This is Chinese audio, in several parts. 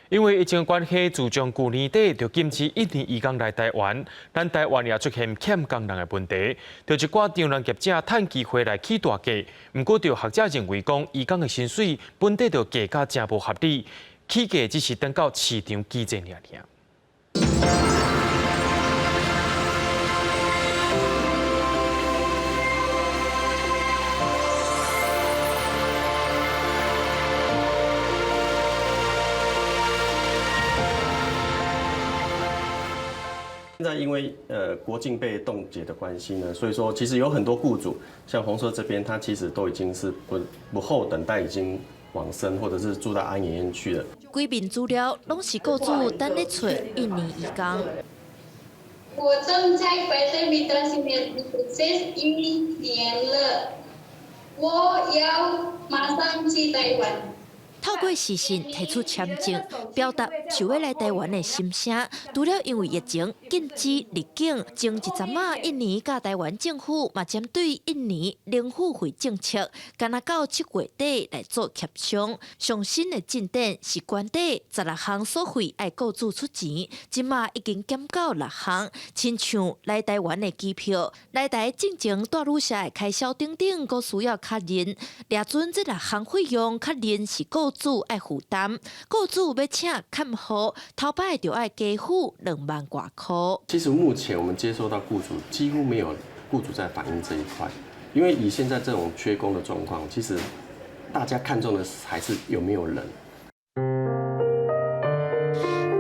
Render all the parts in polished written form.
因为疫情关系，自从去年底就禁止印尼移工来台湾，咱台湾也出现欠工人的问题，就一寡张人业者趁机会来起大价。不过，就学者认为讲，移工的薪水本地就价格真无合理，起价只是等到市场机制而已。现在因为国境被冻结的关系呢，所以说其实有很多雇主，像红色这边，他其实都已经是不候等待，已经往生或者是住到安养院去了。几面资料拢是雇主等咧找印尼移工。我正在摆在米单上面1年了，我要马上去台湾。透过视讯提出签证，表达想要来台湾的心声。除了因为疫情禁止入境，前一阵啊，印尼甲台湾政府嘛针对印尼零付费政策，敢若到7月底来做协商。上新的进展是关底16项所费爱雇主出钱，即马已经减到6项，亲像来台湾的机票、来台进前大旅社的开销等等，都需要确认。掠准这6项费用，确认是雇主爱负担，雇主要请看好，头摆就要加付2万多块。其实目前我们接收到雇主几乎没有雇主在反映这一块，因为以现在这种缺工的状况，其实大家看重的还是有没有人。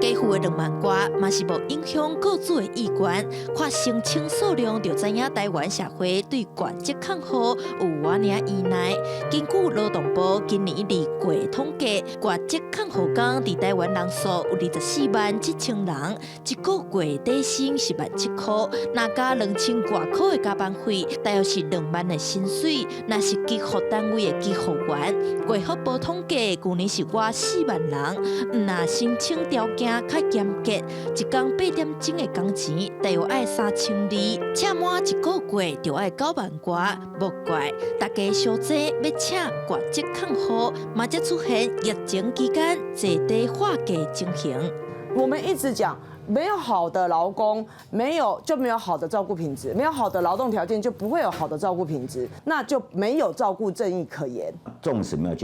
加付的2万块，嘛是无影响雇主的意愿。看申请数量，就知影台湾社会对原职看好有偌尔依赖。根据劳动部今年2月统计，原职看好工伫台湾人数有24万7千人，一个月底薪10万7块，那加2000多块的加班费，大约是2万的薪水。那是基服单位的基服员，国福部统计，去年是我4万人，那申请条件较严格，一工8点钟的工钱，大约爱3200，请满一个月就要9万多，无怪大家小姐要请原职看好，嘛才出现疫情期间坐地化价情形。我们一直讲，没有好的劳工，没有好的照顾品质，没有好的劳动条件，就不会有好的照顾品质，那就没有照顾正义可言。纵使没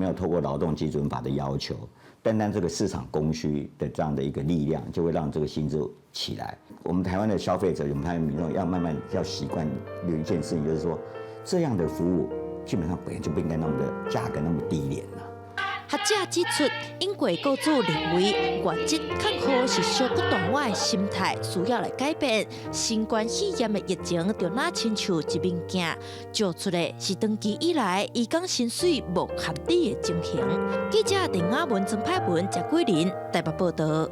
有透过劳动基准法的要求，单这个市场供需的这样的一个力量，就会让这个薪资起来。我们台湾的消费者，我们台湾民众要慢慢要习惯有一件事情，就是说这样的服务基本上本来就不应该那么的价格那么低廉了。学者指出，英国雇主认为原职看好是小不断我的心态需要来改变。新冠肺炎的疫情就那亲像一面镜，照出来是长期以来移工薪水无合理的情形。记者林雅文、曾派文、谢桂林台北报道。